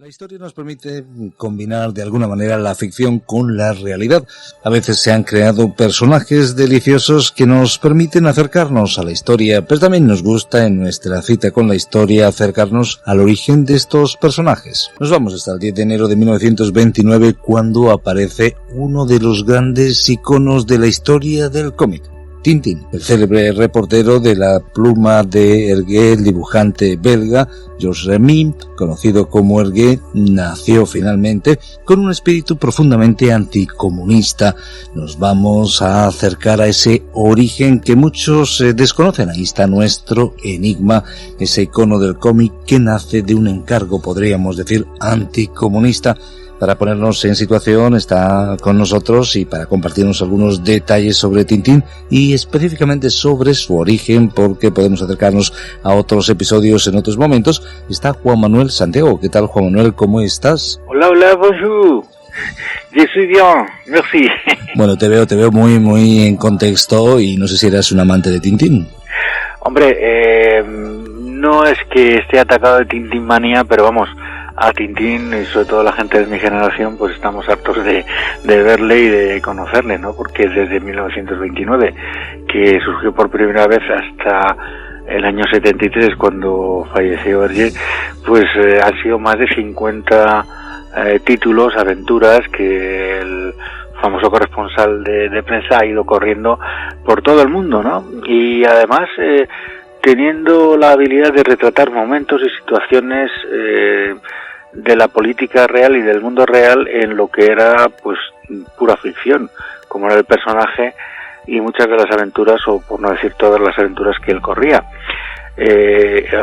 La historia nos permite combinar de alguna manera la ficción con la realidad. A veces se han creado personajes deliciosos que nos permiten acercarnos a la historia, pero también nos gusta en nuestra cita con la historia acercarnos al origen de estos personajes. Nos vamos hasta el 10 de enero de 1929 cuando aparece uno de los grandes iconos de la historia del cómic. Tintín, el célebre reportero de la pluma de Hergé, el dibujante belga Georges Remy, conocido como Hergé, nació finalmente con un espíritu profundamente anticomunista. Nos vamos a acercar a ese origen que muchos desconocen. Ahí está nuestro enigma, ese icono del cómic que nace de un encargo, podríamos decir, anticomunista. Para ponernos en situación está con nosotros y para compartirnos algunos detalles sobre Tintín y específicamente sobre su origen, porque podemos acercarnos a otros episodios en otros momentos. Está Juan Manuel Santiago. ¿Qué tal, Juan Manuel? ¿Cómo estás? Hola, bonjour. Je suis bien, merci. Bueno, te veo muy en contexto y no sé si eras un amante de Tintín. Hombre, no es que esté atacado de Tintín manía, pero vamos, a Tintín, y sobre todo la gente de mi generación, pues estamos hartos de verle y de conocerle, ¿no? Porque desde 1929, que surgió por primera vez, hasta el año 73, cuando falleció Hergé, pues han sido más de 50 títulos, aventuras, que el famoso corresponsal de prensa ha ido corriendo por todo el mundo, ¿no? Y además, teniendo la habilidad de retratar momentos y situaciones de la política real y del mundo real en lo que era pues pura ficción, como era el personaje y muchas de las aventuras, o por no decir todas las aventuras que él corría.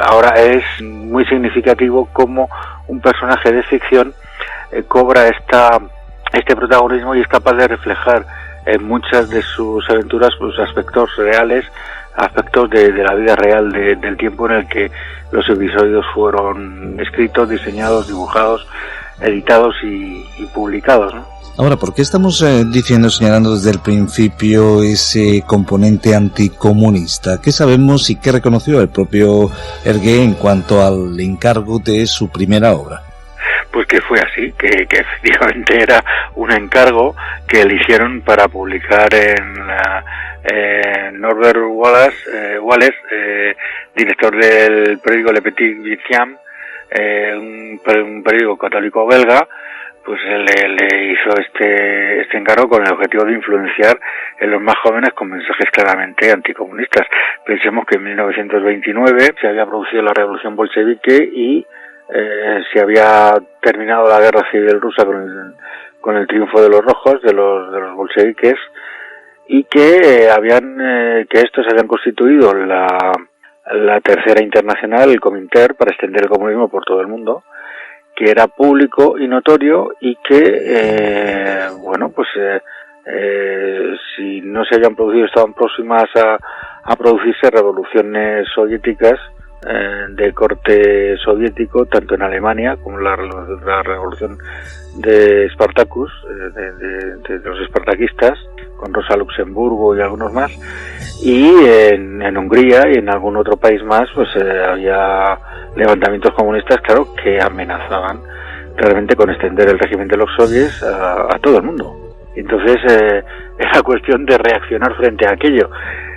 Ahora es muy significativo cómo un personaje de ficción cobra este protagonismo y es capaz de reflejar en muchas de sus aventuras pues aspectos reales, aspectos de la vida real del tiempo en el que los episodios fueron escritos, diseñados, dibujados, editados y publicados, ¿no? Ahora, ¿por qué estamos señalando desde el principio ese componente anticomunista? ¿Qué sabemos y qué reconoció el propio Hergé en cuanto al encargo de su primera obra? Pues que fue así, que efectivamente era un encargo que le hicieron para publicar en Norbert Wallace, director del periódico Le Petit Victiam, un periódico católico belga, pues le hizo este encargo con el objetivo de influenciar en los más jóvenes con mensajes claramente anticomunistas. Pensemos que en 1929 se había producido la revolución bolchevique y se había terminado la guerra civil rusa con el triunfo de los rojos, de los bolcheviques, y que estos habían constituido la tercera internacional, el Comintern, para extender el comunismo por todo el mundo, que era público y notorio y que si no se habían producido, estaban próximas a producirse revoluciones soviéticas de corte soviético, tanto en Alemania como la revolución de Spartacus, de los espartaquistas, con Rosa Luxemburgo y algunos más, y en Hungría y en algún otro país más, pues había levantamientos comunistas, claro, que amenazaban realmente con extender el régimen de los soviets a todo el mundo. Entonces era cuestión de reaccionar frente a aquello.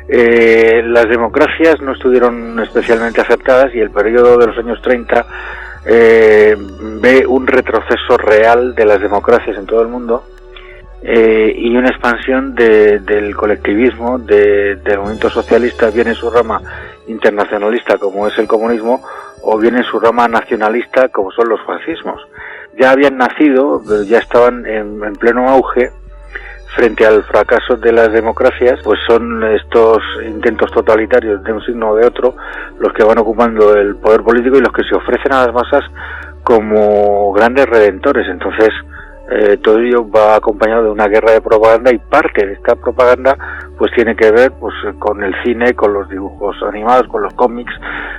Las democracias no estuvieron especialmente aceptadas y el periodo de los años 30 ve un retroceso real de las democracias en todo el mundo y una expansión del colectivismo, del movimiento socialista, bien en su rama internacionalista como es el comunismo o bien en su rama nacionalista como son los fascismos. Ya habían nacido, ya estaban en pleno auge. Frente al fracaso de las democracias, pues son estos intentos totalitarios de un signo o de otro los que van ocupando el poder político y los que se ofrecen a las masas como grandes redentores. Entonces, todo ello va acompañado de una guerra de propaganda y parte de esta propaganda pues tiene que ver pues con el cine, con los dibujos animados, con los cómics,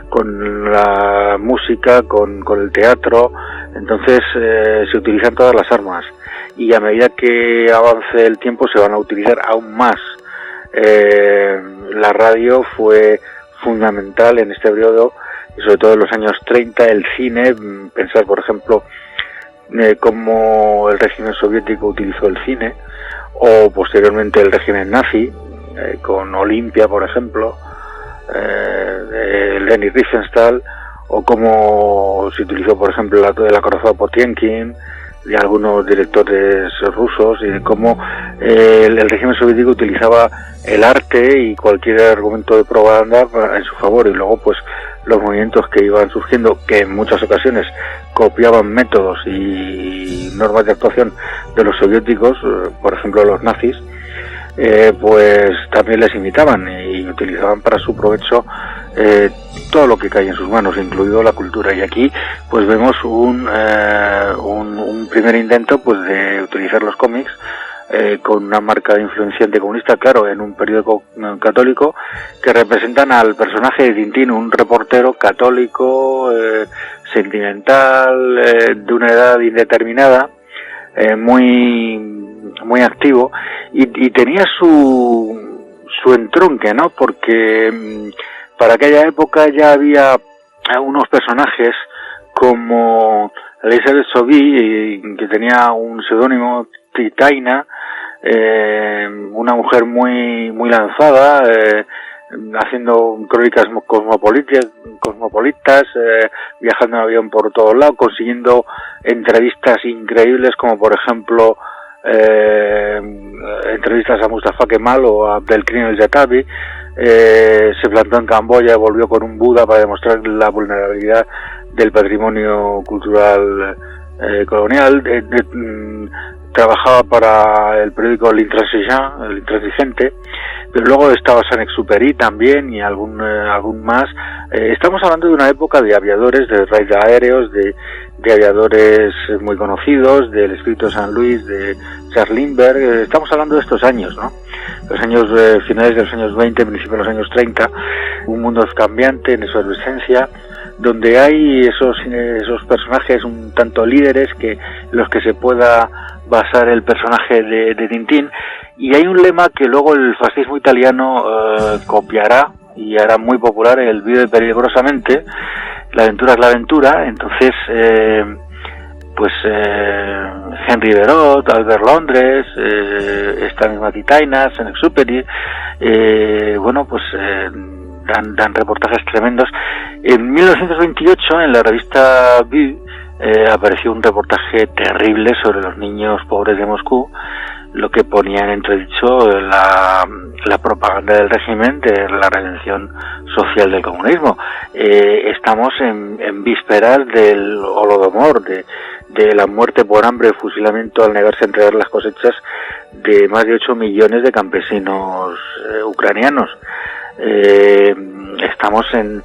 con la música, con el teatro. Entonces, se utilizan todas las armas. Y a medida que avance el tiempo se van a utilizar aún más. La radio fue fundamental en este periodo, y sobre todo en los años 30, el cine, pensar por ejemplo cómo el régimen soviético utilizó el cine, o posteriormente el régimen nazi, con Olimpia, por ejemplo, de Leni Riefenstahl, o cómo se utilizó, por ejemplo, el acorazado Potiomkin, de algunos directores rusos, y de cómo el régimen soviético utilizaba el arte y cualquier argumento de propaganda en su favor, y luego pues los movimientos que iban surgiendo, que en muchas ocasiones copiaban métodos y normas de actuación de los soviéticos, por ejemplo los nazis, pues también les imitaban y utilizaban para su provecho todo lo que cae en sus manos, incluido la cultura. Y aquí pues vemos un primer intento pues de utilizar los cómics con una marca de influencia anticomunista, claro, en un periódico católico, que representan al personaje de Tintín, un reportero católico, sentimental, de una edad indeterminada, muy activo, y tenía su entronque, ¿no? Porque para aquella época ya había unos personajes como Elizabeth Sobey, que tenía un seudónimo, Titaina, una mujer muy lanzada, haciendo crónicas cosmopolitas, viajando en avión por todos lados, consiguiendo entrevistas increíbles, como por ejemplo entrevistas a Mustafa Kemal o a Abdelkrim el-Jatabi. Se plantó en Camboya, volvió con un Buda para demostrar la vulnerabilidad del patrimonio cultural colonial. Trabajaba para el periódico L'Intransigeant, el Intransigente, pero luego estaba Saint-Exupéry también y algún más. Estamos hablando de una época de aviadores, de raids aéreos, de aviadores muy conocidos, del Espíritu de San Luis, de Charles Lindbergh. Estamos hablando de estos años, ¿no? Los años finales de los años 20, principios de los años 30, un mundo cambiante en efervescencia, donde hay esos personajes un tanto líderes los que se pueda basar el personaje de Tintín, y hay un lema que luego el fascismo italiano copiará y hará muy popular: el vive peligrosamente, la aventura es la aventura. Entonces Henry Berot, Albert Londres, esta misma Titaina, Saint-Exupéry, dan reportajes tremendos. En 1928, en la revista Vue, apareció un reportaje terrible sobre los niños pobres de Moscú, lo que ponía en entredicho la propaganda del régimen de la redención social del comunismo. Estamos en vísperas del Holodomor, de la muerte por hambre, fusilamiento al negarse a entregar las cosechas de más de 8 millones de campesinos ucranianos. Estamos en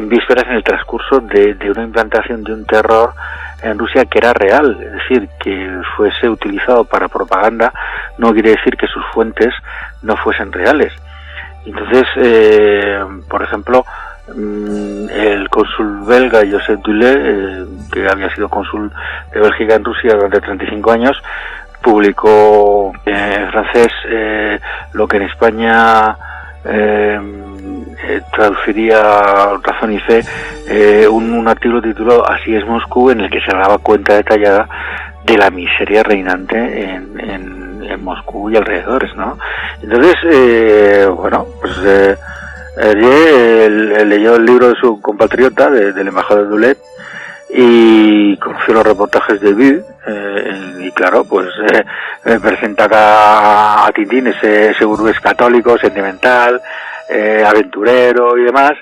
vísperas, en el transcurso de una implantación de un terror en Rusia que era real. Es decir, que fuese utilizado para propaganda no quiere decir que sus fuentes no fuesen reales. Entonces, por ejemplo, el cónsul belga Joseph Dulé, que había sido cónsul de Bélgica en Rusia durante 35 años, publicó en francés lo que en España traduciría Razón y Fe, un artículo titulado Así es Moscú, en el que se daba cuenta detallada de la miseria reinante en Moscú y alrededores, ¿no? Entonces, Hergé leyó el libro de su compatriota, del embajador Dulé, y conoció los reportajes de Vue, y claro, presenta a Tintín ese burgués católico, sentimental, aventurero y demás,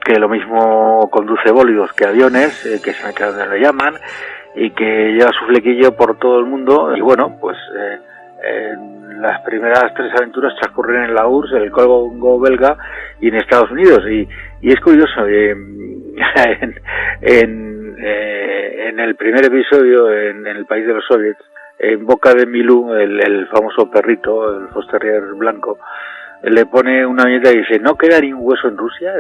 que lo mismo conduce bólidos que aviones, que se me queda donde lo llaman, y que lleva su flequillo por todo el mundo. Y las primeras 3 aventuras transcurren en la URSS, en el Congo belga y en Estados Unidos. Y es curioso, en el primer episodio, en el país de los soviets, en boca de Milú, el famoso perrito, el Foster Terrier blanco, le pone una viñeta y dice: no queda ni un hueso en Rusia.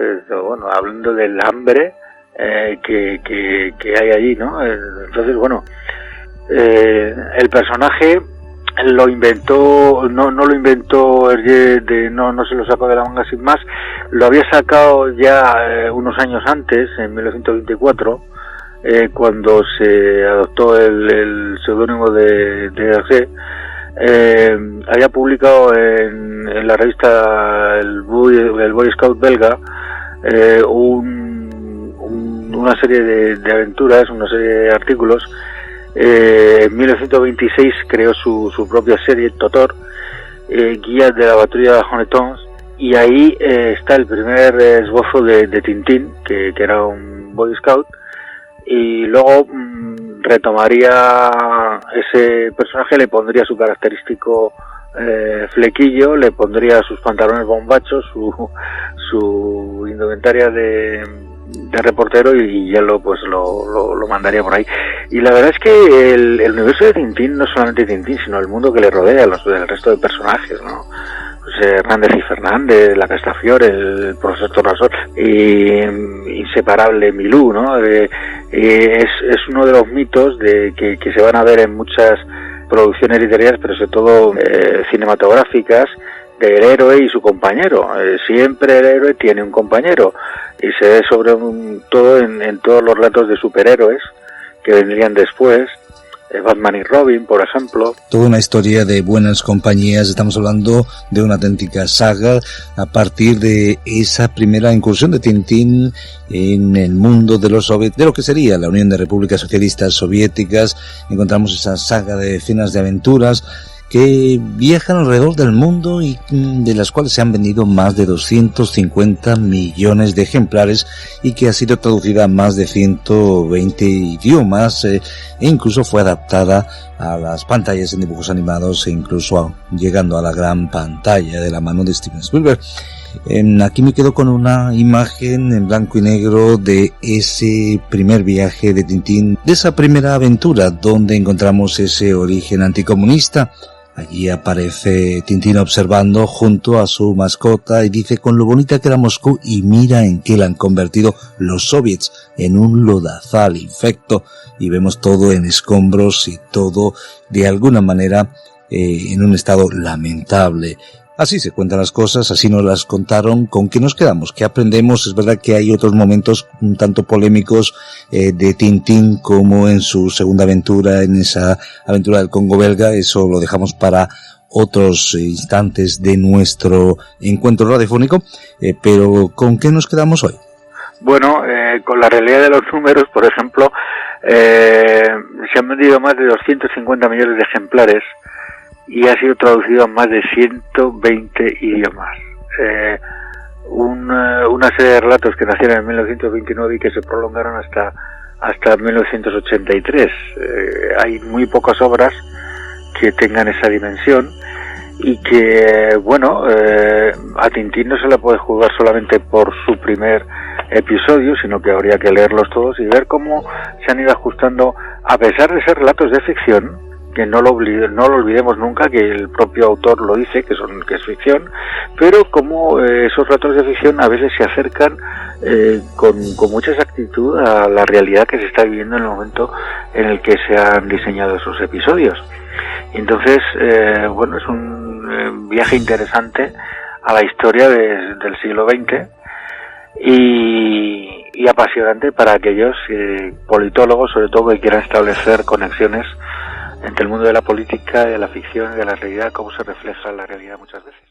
Hablando del hambre que hay allí, ¿no? Entonces, el personaje lo inventó, no lo inventó Hergé, no se lo sacó de la manga sin más. Lo había sacado ya unos años antes, en 1924, cuando se adoptó el seudónimo de Hergé, había publicado en la revista el Boy Scout belga una serie de aventuras, una serie de artículos. En 1926 creó su propia serie, Totor, Guía de la Patrulla Honnetons, y ahí está el primer esbozo de Tintín, que era un Boy Scout, y luego retomaría ese personaje, le pondría su característico flequillo, le pondría sus pantalones bombachos, su indumentaria de reportero, y ya lo mandaría por ahí. Y la verdad es que el universo de Tintín, no solamente Tintín, sino el mundo que le rodea, el resto de personajes, ¿no? Pues Hernández y Fernández, la Castafiore, el profesor Tornasol, y inseparable Milú, ¿no? Es uno de los mitos que se van a ver en muchas producciones literarias, pero sobre todo cinematográficas, del héroe y su compañero. Siempre el héroe tiene un compañero, y se ve sobre todo en todos los relatos de superhéroes que vendrían después, Batman y Robin, por ejemplo. Toda una historia de buenas compañías. Estamos hablando de una auténtica saga a partir de esa primera incursión de Tintín en el mundo de los soviets, de lo que sería la Unión de Repúblicas Socialistas Soviéticas. Encontramos esa saga de decenas de aventuras que viajan alrededor del mundo y de las cuales se han vendido más de 250 millones de ejemplares, y que ha sido traducida a más de 120 idiomas e incluso fue adaptada a las pantallas en dibujos animados, e incluso llegando a la gran pantalla de la mano de Steven Spielberg. Aquí me quedo con una imagen en blanco y negro de ese primer viaje de Tintín, de esa primera aventura donde encontramos ese origen anticomunista. Allí aparece Tintín observando junto a su mascota y dice: con lo bonita que era Moscú, y mira en qué la han convertido los soviets, en un lodazal infecto. Y vemos todo en escombros y todo de alguna manera en un estado lamentable. Así se cuentan las cosas, así nos las contaron. ¿Con qué nos quedamos? ¿Qué aprendemos? Es verdad que hay otros momentos un tanto polémicos de Tintín, como en su segunda aventura, en esa aventura del Congo belga. Eso lo dejamos para otros instantes de nuestro encuentro radiofónico. Pero ¿con qué nos quedamos hoy? Bueno, con la realidad de los números, por ejemplo, se han vendido más de 250 millones de ejemplares y ha sido traducido a más de 120 idiomas. Una serie de relatos que nacieron en 1929 y que se prolongaron hasta 1983. Hay muy pocas obras que tengan esa dimensión, y que, bueno, a Tintín no se le puede juzgar solamente por su primer episodio, sino que habría que leerlos todos y ver cómo se han ido ajustando, a pesar de ser relatos de ficción, que no lo olvidemos nunca, que el propio autor lo dice, que es ficción, pero como esos relatos de ficción a veces se acercan con mucha exactitud a la realidad que se está viviendo en el momento en el que se han diseñado esos episodios. Entonces, bueno, es un viaje interesante a la historia del siglo XX y apasionante para aquellos politólogos, sobre todo, que quieran establecer conexiones entre el mundo de la política, de la ficción y de la realidad, cómo se refleja en la realidad muchas veces.